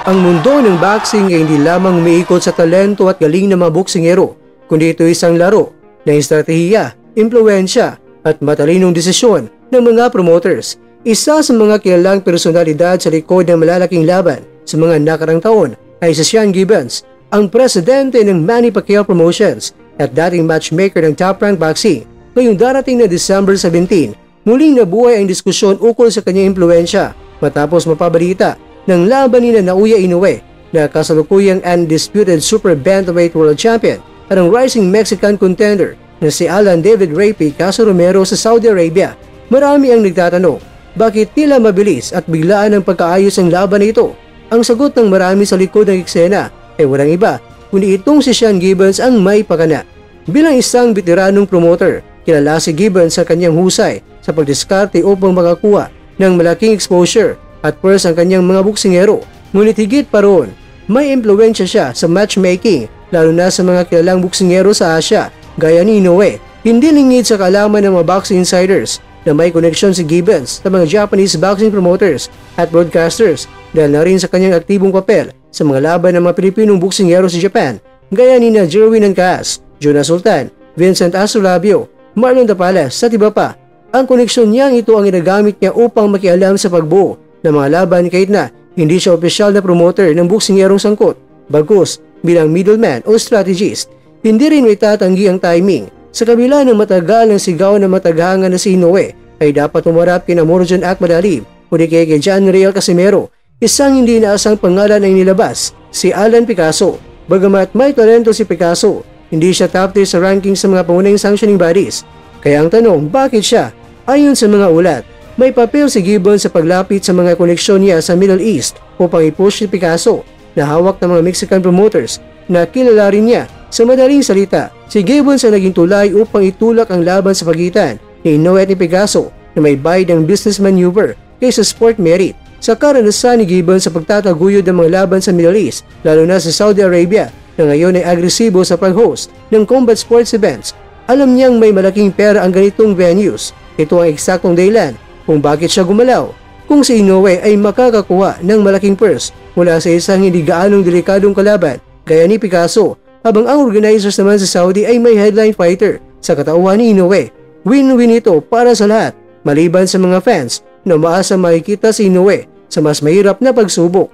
Ang mundo ng boxing ay hindi lamang umiikot sa talento at galing ng mga boksingero, kundi ito isang laro ng estratehiya, impluwensya at matalinong desisyon ng mga promoters. Isa sa mga kilalang personalidad sa likod ng malalaking laban sa mga nakarang taon ay si Sean Gibbons, ang presidente ng Manny Pacquiao Promotions at dating matchmaker ng Top Rank Boxing. Ngayong darating na December 17, muling nabuhay ang diskusyon ukol sa kanyang impluwensya matapos mapabalita ng laban ni Naoya Inoue na kasalukuyang undisputed Super Bantamweight World Champion at ang rising Mexican contender na si Alan David Ray Picasso Romero sa Saudi Arabia. Marami ang nagtatanong, bakit tila mabilis at biglaan ang pagkaayos ng laban na ito? Ang sagot ng marami sa likod ng eksena ay walang iba kundi itong si Sean Gibbons ang may pakana. Bilang isang veteranong promoter, kilala si Gibbons sa kanyang husay sa pagdiskarte upang makakuha ng malaking exposure at purse ang kanyang mga boksingero. Ngunit higit pa roon, may impluwensya siya sa matchmaking lalo na sa mga kilalang boksingero sa Asia gaya ni Inoue. Hindi lingid sa kaalaman ng mga boxing insiders na may koneksyon si Gibbons sa mga Japanese boxing promoters at broadcasters dahil na rin sa kanyang aktibong papel sa mga laban ng mga Pilipinong boksingero sa Japan gaya ni Jerwin Ancas, Jonas Sultan, Vincent Astrolabio, Marlon Tapales at iba pa. Ang koneksyon niyang ito ang ginagamit niya upang makialam sa pagbuo ng mga laban kahit na hindi siya opisyal na promoter ng boksingerong sangkot. Bagkus, bilang middleman o strategist, hindi rin may tatanggi ang timing. Sa kabila ng matagal ng sigaw na mataghangan na si Inoue, ay dapat umarap kina Morjan Akmal Ali o di kay John Real Casimero. Isang hindi inaasang pangalan ay nilabas, si Alan Picasso. Bagamat may talento si Picasso, hindi siya top tier sa ranking sa mga pangunahing sanctioning bodies. Kaya ang tanong, bakit siya? Ayon sa mga ulat, may papel si Gibbons sa paglapit sa mga koneksyon niya sa Middle East upang i-push si Picasso na hawak ng mga Mexican promoters na kilala rin niya. Sa madaling salita, si Gibbons ay naging tulay upang itulak ang laban sa pagitan ni Inoue at ni Picasso na may bayad ng business maneuver kaysa sport merit. Sa karanasan ni Gibbons sa pagtataguyod ng mga laban sa Middle East, lalo na sa Saudi Arabia na ngayon ay agresibo sa pag-host ng combat sports events, alam niyang may malaking pera ang ganitong venues. Ito ang eksaktong dahilan kung bakit siya gumalaw. Kung si Inoue ay makakakuha ng malaking purse mula sa isang hindi gaanong delikadong kalaban gaya ni Picasso, habang ang organizers naman sa Saudi ay may headline fighter sa katauhan ni Inoue, win-win ito para sa lahat, maliban sa mga fans na umaasa makikita si Inoue sa mas mahirap na pagsubok.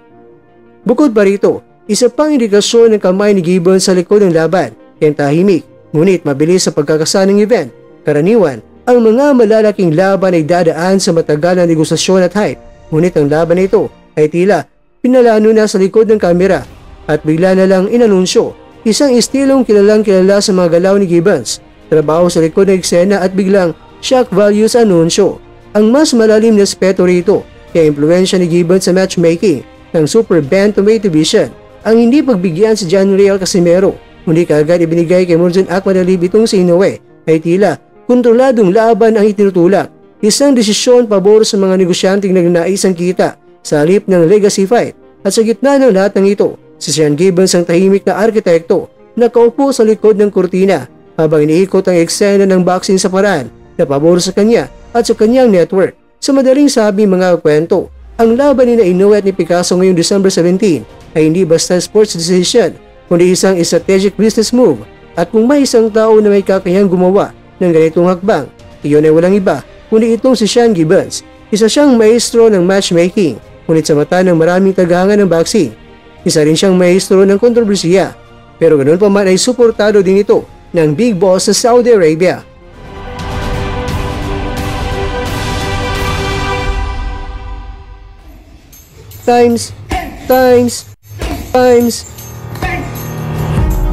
Bukod pa rito, isa pang indikasyon ng kamay ni Gibbons sa likod ng laban ay tahimik ngunit mabilis sa pagkakasa ng event. Karaniwan, ang mga malalaking laban ay dadaan sa matagal na negosasyon at hype, ngunit ang laban na ito ay tila pinalano na sa likod ng kamera at bigla na lang inanunsyo. Isang estilong kilalang kilala sa mga galaw ni Gibbons, trabaho sa likod ng eksena at biglang shock value sa anunsyo. Ang mas malalim na aspeto rito ay impluwensya ni Gibbons sa matchmaking ng Super Bantamweight Division. Ang hindi pagbigyan si John Real Casimero, hindi kaagad ibinigay kay Morjan Akmal Ali itong si Inoue ay tila kontroladong laban ang itinutulak, isang desisyon pabor sa mga negosyanteng nagnaisang kita sa halip ng legacy fight. At sa gitna ng lahat ng ito, si Sean Gibbons ang tahimik na arkitekto na kaupo sa likod ng kurtina habang iniikot ang eksena ng boxing sa paraan na pabor sa kanya at sa kanyang network. Sa madaling sabi mga kwento, ang laban ni Inoue at ni Picasso ngayong December 17 ay hindi basta sports decision, kundi isang strategic business move. At kung may isang tao na may kakayang gumawa ng ganitong hakbang, iyon ay walang iba kundi itong si Sean Gibbons. Isa siyang maestro ng matchmaking, ngunit sa mata ng maraming tagahanga ng boxing, isa rin siyang maestro ng kontrobersiya. Pero ganoon pa man ay suportado din ito ng Big Boss sa Saudi Arabia. Times.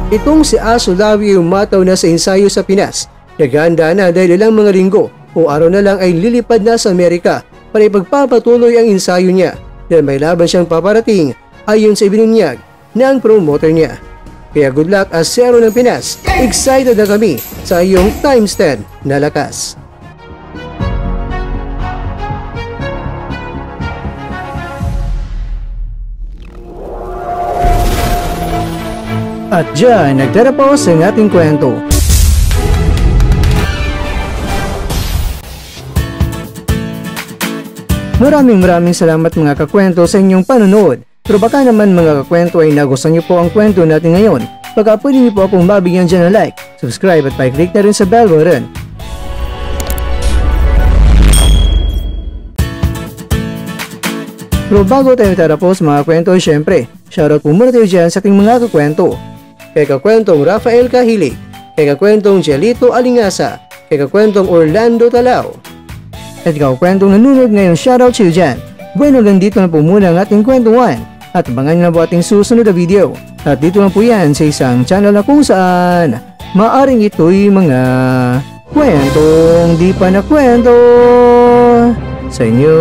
Itong si Astrolabio umataw na sa ensayo sa Pinas. Naghahanda na dahil ilang mga linggo o araw na lang ay lilipad na sa Amerika para ipagpapatuloy ang ensayo niya dahil may laban siyang paparating ayon sa ibinunyag ng promoter niya. Kaya good luck Asero ng Pinas. Excited na kami sa iyong times 10 na lakas. At dyan, nagtatapos ang ating kwento. Maraming salamat mga kakwento sa inyong panonood. Pero baka naman mga kakwento ay nagustuhan niyo po ang kwento natin ngayon. Baka pwede niyo po akong mabigyan dyan ng like, subscribe at pa-click na rin sa bell button. Pero bago tayo tatapos mga kwento, syempre, shoutout po muna tayo dyan sa ating mga kakwento. Kay kakwentong Rafael Cahilig, kay kakwentong Jelito Alingasa, kay kakwentong Orlando Talao, at kakwentong nanonood ngayon, shoutout sa iyo dyan. Bueno, hanggang dito na po muna ang ating kwentuhan at abangan nyo na po ating susunod na video. At dito lang po yan sa isang channel na kung saan maaring ito'y mga kwentong di pa na kwento sa inyo.